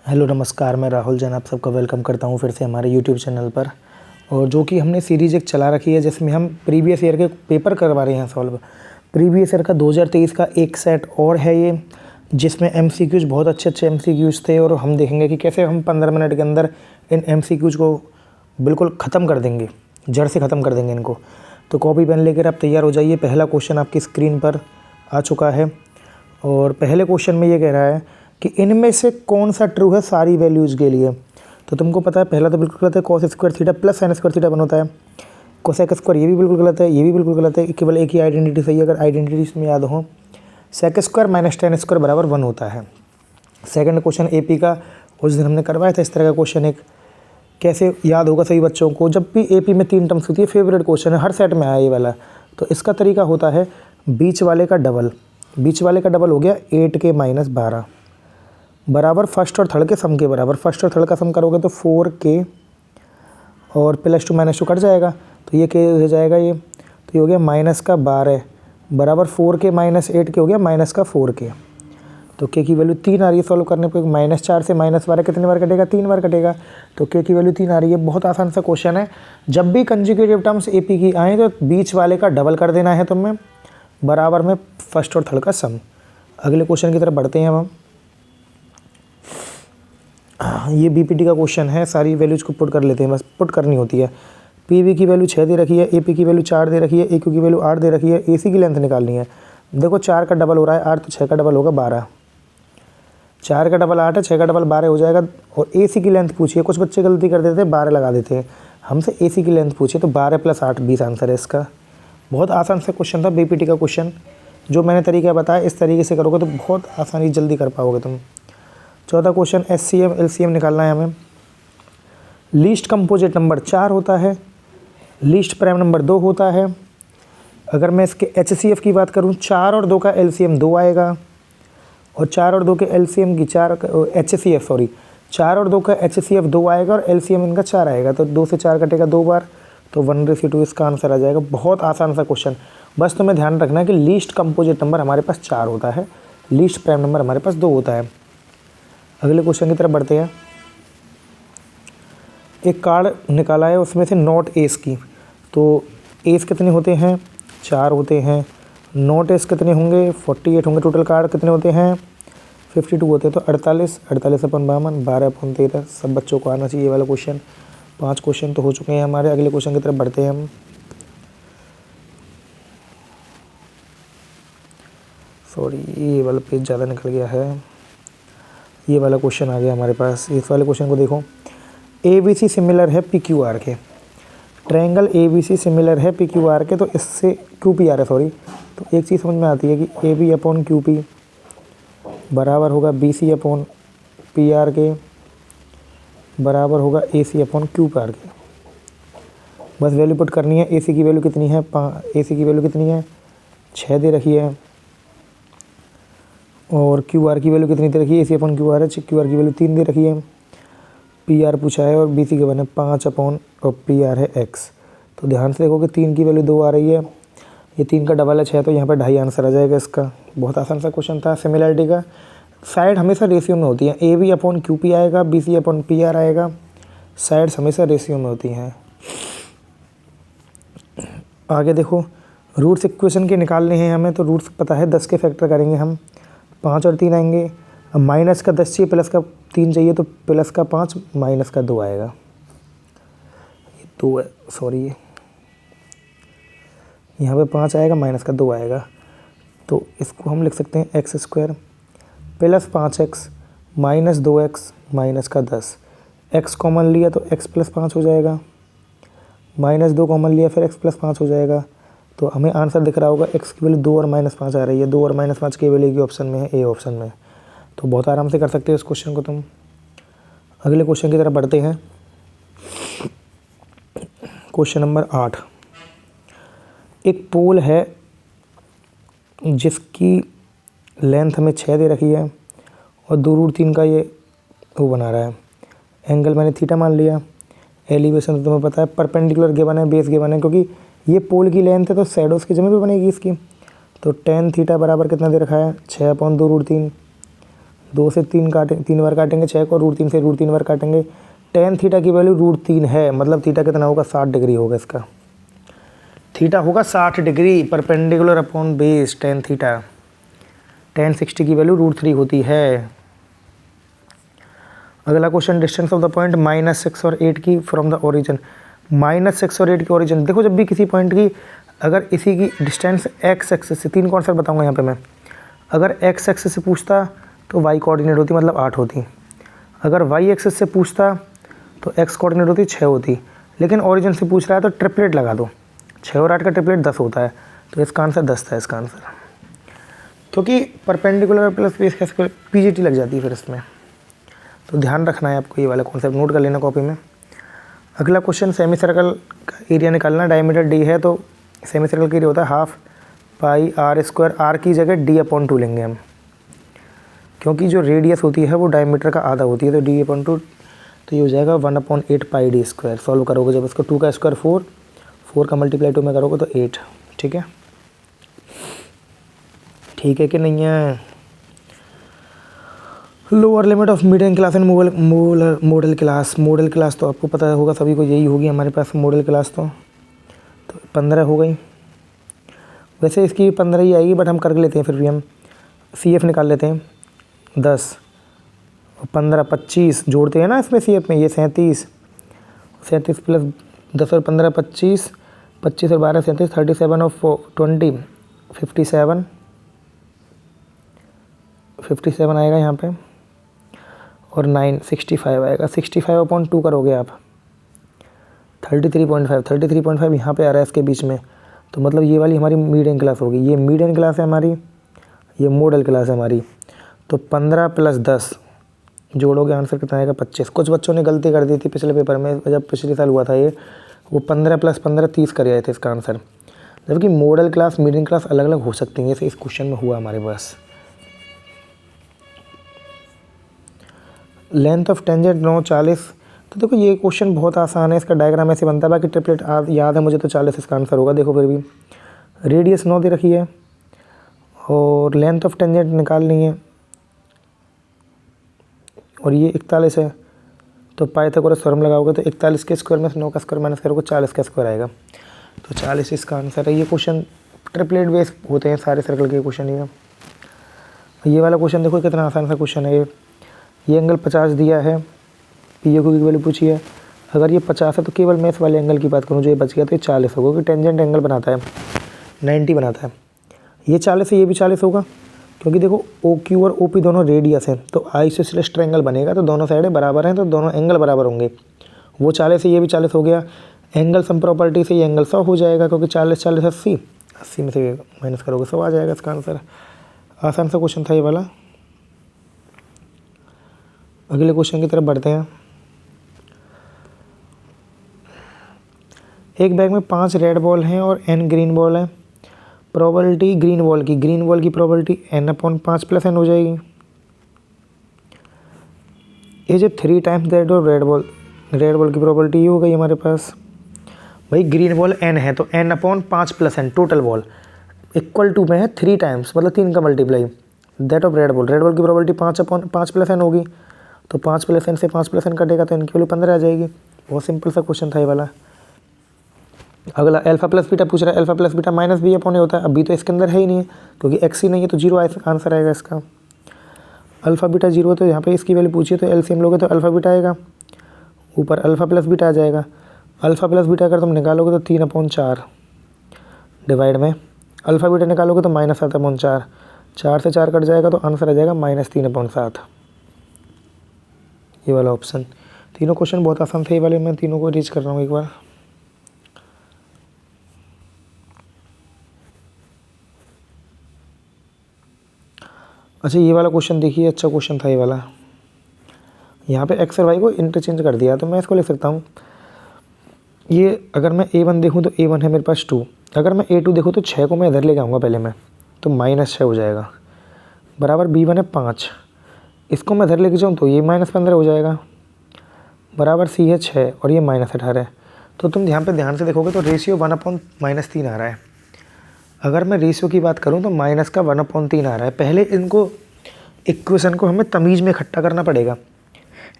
Hello नमस्कार, मैं राहुल जैन आप सबका वेलकम करता हूं फिर से हमारे यूट्यूब चैनल पर। और जो कि हमने सीरीज़ एक चला रखी है जिसमें हम प्रीवियस ईयर के पेपर करवा रहे हैं सॉल्व। प्रीवियस ईयर का 2023 का एक सेट और है ये, जिसमें एमसीक्यूज बहुत अच्छे एमसीक्यूज थे और हम देखेंगे कि कैसे हम 15 मिनट के अंदर इन एमसीक्यूज को बिल्कुल ख़त्म कर देंगे, जड़ से ख़त्म कर देंगे इनको। तो कॉपी पेन लेकर आप तैयार हो जाइए। पहला क्वेश्चन आपकी स्क्रीन पर आ चुका है और पहले क्वेश्चन में ये कह रहा है कि इनमें से कौन सा ट्रू है सारी वैल्यूज़ के लिए। तो तुमको पता है पहला तो बिल्कुल गलत है, cos square theta plus sin square theta 1 होता है। कोसेक स्क्वायर ये भी बिल्कुल गलत है, ये भी बिल्कुल गलत है। केवल एक ही आइडेंटिटी सही है, अगर आइडेंटिटी इसमें याद हो। Sec square minus tan square बराबर 1 होता है। सेकंड क्वेश्चन एपी का उस दिन हमने करवाया था इस तरह का क्वेश्चन एक, कैसे याद होगा सभी बच्चों को। जब भी एपी में 3 टर्म्स होती है, फेवरेट क्वेश्चन है, हर सेट में आया ये वाला। तो इसका तरीका होता है बीच वाले का डबल। बीच वाले का डबल हो गया 8k माइनस 12 बराबर फर्स्ट और थर्ड के सम के बराबर। फर्स्ट और थर्ड का सम करोगे तो 4k और प्लस 2 माइनस 2 कट जाएगा, तो ये k हो जाएगा ये। तो ये हो गया माइनस का 12 बराबर 4k माइनस 8k हो गया माइनस का 4k। तो k की वैल्यू 3 आ रही है सॉल्व करने पर। -4 से -12 कितने बार कटेगा? 3 बार कटेगा। तो k की वैल्यू 3 आ रही है। बहुत आसान सा क्वेश्चन है। जब भी कंजुगेटिव टर्म्स एपी की आए तो बीच वाले का डबल कर देना है तुम्हें, बराबर में फर्स्ट और थर्ड का सम। अगले क्वेश्चन की तरफ बढ़ते हैं हम। ये बीपीटी का क्वेश्चन है, सारी वैल्यूज को पुट कर लेते हैं, बस पुट करनी होती है। पीवी की वैल्यू 6 दे रखी है, एपी की वैल्यू 4 दे रखी है, एक्यू की वैल्यू 8 दे रखी है, एसी की लेंथ निकालनी है। देखो 4 का डबल हो रहा है 8, तो 6 का डबल होगा 12। 4 का डबल 8 है, 6 का डबल 12 हो जाएगा। और एसी की लेंथ पूछिए, कुछ बच्चे गलती कर देते हैं 12 लगा देते हैं, हमसे एसी की लेंथ पूछिए तो 12 + 8 20 आंसर है इसका। बहुत आसान सा क्वेश्चन था बीपीटी का क्वेश्चन। जो मैंने तरीका बताया इस तरीके से करोगे तो बहुत आसानी जल्दी कर पाओगे तुम। चौथा क्वेश्चन एचसीएम एलसीएम निकालना है हमें। लीस्ट कंपोजिट नंबर 4 होता है, लीस्ट प्राइम नंबर 2 होता है। अगर मैं इसके एचसीएफ की बात करूं, 4 और 2 का एलसीएम 2 आएगा, और 4 और 2 के एलसीएम की 4 एचसीएफ 4 और 2 का एचसीएफ 2 आएगा और एलसीएम इनका 4 आएगा। तो 2 से 4 कटेगा 2 बार, तो 1/2 इसका आंसर आ जाएगा। बहुत आसान सा क्वेश्चन, बस तुम्हें ध्यान रखना है कि लीस्ट कंपोजिट नंबर हमारे पास 4 होता है, लीस्ट प्राइम नंबर हमारे पास 2 होता है। अगले क्वेश्चन की तरफ बढ़ते हैं। एक कार्ड निकाला है, उसमें से नॉट एस की। तो एस कितने होते हैं? 4 होते हैं। नॉट एस कितने होंगे? 48 होंगे। टोटल कार्ड कितने होते हैं? 52 होते हैं। तो 48 अपन 52 12 अपन 13। सब बच्चों को आना चाहिए ये वाला क्वेश्चन। 5 क्वेश्चन तो हो चुके हैं हमारे। अगले क्वेश्चन की तरफ बढ़ते हैं हम। सॉरी, ये वाला पेज ज़्यादा निकल गया है। ये वाला क्वेश्चन आ गया हमारे पास। इस वाले क्वेश्चन को देखो। ABC सिमिलर है PQR के। ट्रायंगल ABC सिमिलर है PQR के, तो इससे QPR है सॉरी। तो एक चीज़ समझ में आती है कि AB/QP बराबर होगा BC/PR के, बराबर होगा AC/QPR के। बस वैल्यू पुट करनी है। AC की वैल्यू कितनी है? AC की वैल्यू कितनी है? 6 दे रखी है। और QR की वैल्यू कितनी दे रखी है? AC/QR है। QR की वैल्यू 3 दे रखी है। PR पूछा है और BC के बने 5 और PR है X। तो ध्यान से देखो कि 3 की वैल्यू 2 आ रही है, ये 3 का डबल है 6, तो यहाँ पर 2.5 आंसर आ जाएगा इसका। बहुत आसान सा क्वेश्चन था। सिमिलरिटी का साइड हमेशा रेशियो में होती है। AB/QP आएगा, BC/PR आएगा। साइड्स हमेशा रेशियो में होती हैं। आगे देखो, रूट्स इक्वेशन के निकालने हैं हमें, तो रूट्स पता है 10 के फैक्टर करेंगे हम। 5 और 3 आएंगे। अब माइनस का 10 चाहिए, प्लस का 3 चाहिए, तो प्लस का 5 माइनस का 2 आएगा। ये 2 है सॉरी, यहाँ पे 5 आएगा, माइनस का 2 आएगा। तो इसको हम लिख सकते हैं x² plus 5x minus 2x minus का 10। x कॉमन लिया तो x + 5 हो जाएगा, माइनस 2 कॉमन लिया फिर x + 5 हो जाएगा। तो हमें आंसर दिख रहा होगा x की वैल्यू 2 और -5 आ रही है। 2 और -5 की वैल्यू की ऑप्शन में है, ए ऑप्शन में। तो बहुत आराम से कर सकते हो इस क्वेश्चन को तुम। अगले क्वेश्चन की तरफ बढ़ते हैं। Question number 8। एक पोल है जिसकी लेंथ हमें 6 दे रखी है और 2√3 का ये वो बना रहा है। एंगल मैंने थीटा मान लिया। एलिवेशन तो तुम्हें पता है परपेंडिकुलर गिवन है, बेस गिवन है, क्योंकि ये पोल की लेंथ है तो शैडोज की जमीन पे बनेगी इसकी। तो tan थीटा बराबर कितना दे रखा है? 6/2√3 2 से 3 3 बार काटेंगे 6 को, √3 से √3 बार काटेंगे। tan थीटा की वैल्यू √3 है, मतलब थीटा कितना होगा 60 डिग्री होगा इसका। थीटा होगा 60 degree perpendicular upon base tan theta. tan 60 की वैल्यू √3 होती है। अगला question, distance of the point -6 और 8 की फ्रॉम द ओरिजिन। -6 और 8 की ओरिजिन, देखो जब भी किसी पॉइंट की अगर इसी की डिस्टेंस x एक्सिस से, 3 कॉन्सेप्ट बताऊंगा यहाँ पे मैं। अगर x एक्सिस से पूछता तो y कोऑर्डिनेट होती, मतलब 8 होती। अगर y एक्सिस से पूछता तो x कोऑर्डिनेट होती 6 होती। लेकिन ओरिजिन से पूछ रहा है तो ट्रिपलेट लगा दो, 6 और 8 का ट्रिपलेट 10 होता है, तो इसका आंसर 10 था इसका आंसर। क्योंकि परपेंडिकुलर प्लस बेस का PGT लग जाती है फिर इसमें, तो ध्यान रखना है आपको, ये वाला कॉन्सेप्ट नोट कर लेना कॉपी में। अगला क्वेश्चन, सेमी सर्कल का एरिया निकालना। डायमीटर d है तो सेमी सर्कल का एरिया होता है ½ पाई r²। r की जगह d/2 लेंगे हम, क्योंकि जो रेडियस होती है वो डायमीटर का आधा होती है, तो d/2 तो ये हो जाएगा 1/8 पाई d²। सॉल्व करोगे जब इसको 2 का स्क्वायर 4, 4 का मल्टीप्लाई 2 में करोगे तो 8। ठीक है, ठीक है कि नहीं है। Lower limit of medium class and model class. Model class तो आपको पता होगा सभी को, यही होगी हमारे पास मॉडल क्लास तो 15 हो गई। वैसे इसकी 15 ही आएगी, बट हम कर लेते हैं फिर भी, हम CF निकाल लेते हैं। 10 और 15 25 जोड़ते हैं ना इसमें CF में, ये 37 प्लस 10 और 15 25, 25 और 12 37, 37 और 20 57 आएगा यहाँ पे, और 9 65 आएगा। 65/2 करोगे आप 33.5 यहाँ पे आ रहा है इसके बीच में, तो मतलब ये वाली हमारी मीडियम क्लास होगी। ये मीडियम क्लास है हमारी, ये मॉडल क्लास है हमारी। तो 15 + 10 जोड़ोगे आंसर कितना आएगा 25। कुछ बच्चों ने गलती कर दी थी पिछले पेपर में, जब पिछले साल हुआ था ये, वो 15 + 15 30 कर आए थे इसका आंसर, जबकि मॉडल क्लास मीडियम क्लास अलग अलग हो सकती हैं। जैसे इस क्वेश्चन में हुआ हमारे पास। Length of tangent 9 40। तो देखो ये क्वेश्चन बहुत आसान है, इसका डायग्राम ऐसे बनता है। बाकी ट्रिपलेट याद है मुझे, तो 40 इसका आंसर होगा। देखो फिर भी रेडियस 9 दे रखी है और लेंथ ऑफ टेंजेंट निकालनी है, और ये 41 है। तो पाइथागोरस थ्योरम लगाओगे तो 41 के स्क्वायर में से 9 का स्क्वायर माइनस करोगे 40 का स्क्वायर आएगा, तो 40 इसका आंसर है। ये क्वेश्चन ट्रिपलेट बेस होते हैं सारे सर्कल के क्वेश्चन। ये वाला क्वेश्चन देखो कितना आसान सा क्वेश्चन है। ये एंगल 50 दिया है, PQ की वैल्यू पूछी है। अगर ये 50 है तो केवल मैं इस वाले एंगल की बात करूँ जो ये बच गया, तो ये 40 होगा, क्योंकि टेंजेंट एंगल बनाता है 90 बनाता है। ये 40 है, ये भी 40 होगा, क्योंकि देखो OQ और OP दोनों रेडियस हैं, तो आइसोसेलेस ट्रायंगल बनेगा, तो दोनों साइडें बराबर हैं, तो दोनों एंगल बराबर होंगे। वो 40 है, ये भी 40 हो गया। एंगल सम प्रॉपर्टी से ये एंगल 100 हो जाएगा, क्योंकि 40 40 80, 80 में से माइनस करोगे 100 आ जाएगा इसका आंसर। आसान सा क्वेश्चन था ये वाला। अगले क्वेश्चन की तरफ बढ़ते हैं। एक बैग में 5 रेड बॉल हैं और n ग्रीन बॉल है। प्रोबेबिलिटी ग्रीन बॉल की प्रोबेबिलिटी n/5 + n हो जाएगी। ये जो 3 टाइम्स दैट और रेड बॉल की प्रोबेबिलिटी ये हो गई हमारे पास। भाई ग्रीन बॉल n है तो n/5 + n total ball equal to में है 3 टाइम्स, मतलब 3 का multiply that of red ball की प्रोबेबिलिटी 5/5 + n होगी, तो 5 + n से 5 + n कटेगा तो n की वैल्यू 15 आ जाएगी। बहुत सिंपल सा क्वेश्चन था ये वाला। अगला अल्फा प्लस बीटा पूछ रहा है। अल्फा प्लस बीटा -b/a होता है, अभी तो इसके अंदर है ही नहीं है, क्योंकि x ही नहीं है, तो 0 आंसर आएगा इसका। अल्फा बीटा 0 है तो यहाँ पे इसकी वैल्यू पूछिए तो एलसीएम लोगे तो अल्फा बीटा आएगा, ऊपर अल्फा प्लस बीटा आ जाएगा। अल्फा प्लस बीटा अगर तुम निकालोगे तो 3/4 डिवाइड में अल्फा बीटा निकालोगे तो -7/4, 4 से 4 कट जाएगा तो आंसर आ जाएगा -3/7। ये वाला ऑप्शन। तीनों क्वेश्चन बहुत आसान थे ये वाले, मैं तीनों को रीच कर रहा हूँ एक बार। अच्छा ये वाला क्वेश्चन देखिए, अच्छा क्वेश्चन था ये वाला। यहाँ पे एक्स और वाई को इंटरचेंज कर दिया, तो मैं इसको लिख सकता हूँ। ये अगर मैं a1 देखूँ तो a1 है मेरे पास 2, अगर मैं a2 देखूँ तो 6 को मैं इधर लेके आऊँगा पहले मैं, तो -6 हो जाएगा, बराबर b1 है 5, इसको मैं इधर लेके जाऊँ तो ये -15 हो जाएगा, बराबर c है 6 और ये -18 है। तो तुम यहाँ पे ध्यान से देखोगे तो रेशियो 1/-3 आ रहा है। अगर मैं रेशियो की बात करूँ तो माइनस का 1/3 आ रहा है। इक्वेशन को हमें तमीज़ में इकट्ठा करना पड़ेगा।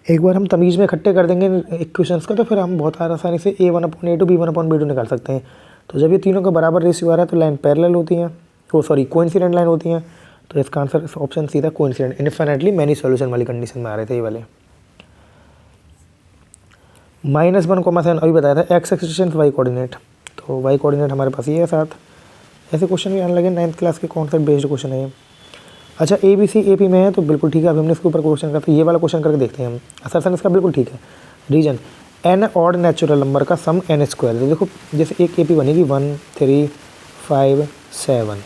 एक बार हम तमीज़ में इकट्ठे कर देंगे इक्वेशंस को तो फिर हम बहुत आसानी से a1/a2 b1/b2 निकाल सकते हैं। तो जब ये तीनों का बराबर रेशियो आ रहा है तो लाइन पैरेलल होती हैं, कोइंसिडेंट लाइन होती हैं। तो इसका आंसर ऑप्शन सीधा कोइंसिडेंट, इनफिनिटली मैनी सॉल्यूशन वाली कंडीशन में आ रहे थे ये वाले। -1,7 अभी बताया था, एक्स एक्सिस वाई कोऑर्डिनेट, तो वाई कोऑर्डिनेट हमारे पास ये है 7। ऐसे क्वेश्चन भी आने लगे 9th क्लास के, कॉन्सेप्ट बेस्ड क्वेश्चन है ये। अच्छा ABC AP में है तो बिल्कुल ठीक है, अभी हमने इसके ऊपर क्वेश्चन करते ये वाला क्वेश्चन करके देखते हैं हम। असरसन इसका बिल्कुल ठीक है। Reason n odd natural number का सम n स्क्वायर। तो देखो जैसे एक AP बनेगी 1 3 5 7।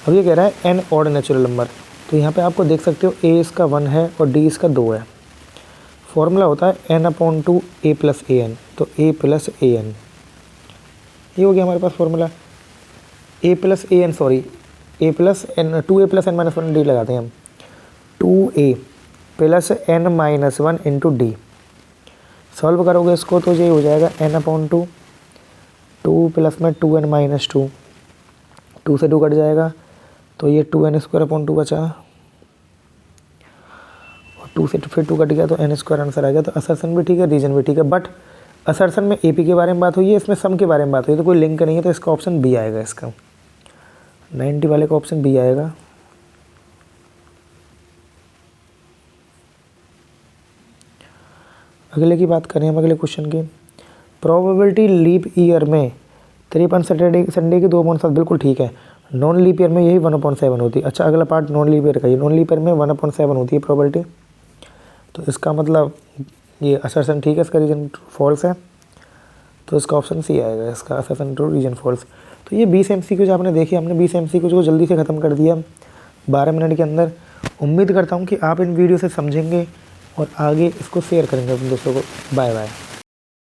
अब ये कह रहा है n ऑड नेचुरल नंबर, तो यहाँ पे आपको देख सकते हो a इसका 1 है और d इसका 2 है। फॉर्मूला होता है n/2 a + an, तो a + an ये हो गया हमारे पास formula. a + an sorry a + n 2a + n - 1 d लगाते हैं हम, 2a + n - 1 into D. Solve करोगे इसको तो ये हो जाएगा n/2, 2 प्लस में 2n - 2, 2 से 2 कट जाएगा तो ये 2n² बचा, और 2 से फिर 2 कट गया तो n² आंसर आ गया। तो असर्सन भी ठीक है, रीजन भी ठीक है, बट असर्सन में AP के बारे में बात हुई है, इसमें सम के बारे में बात हुई है, तो कोई लिंक नहीं है, तो इसका ऑप्शन बी आएगा। इसका 90 वाले का ऑप्शन बी आएगा। अगले की बात करें हम, अगले क्वेश्चन की। प्रोबेबिलिटी लीप ईयर में 3 संडे की 2/7 बिल्कुल ठीक है। नॉन लीप ईयर में यही 1/7 होती है। अच्छा अगला पार्ट नॉन लीप ईयर का, ये नॉन लीप ईयर में 1/7 होती है प्रोबेबिलिटी, तो इसका मतलब ये असर्सन ठीक है, इसका रीजन फॉल्स है, तो इसका ऑप्शन सी आएगा। इसका असर्सन ट्रू, रीजन फॉल्स। तो ये 20 MCQ आपने देखी, हमने 20 MCQ को जल्दी से ख़त्म कर दिया 12 मिनट के अंदर। उम्मीद करता हूँ कि आप इन वीडियो से समझेंगे और आगे इसको शेयर करेंगे अपने दोस्तों को। Bye bye.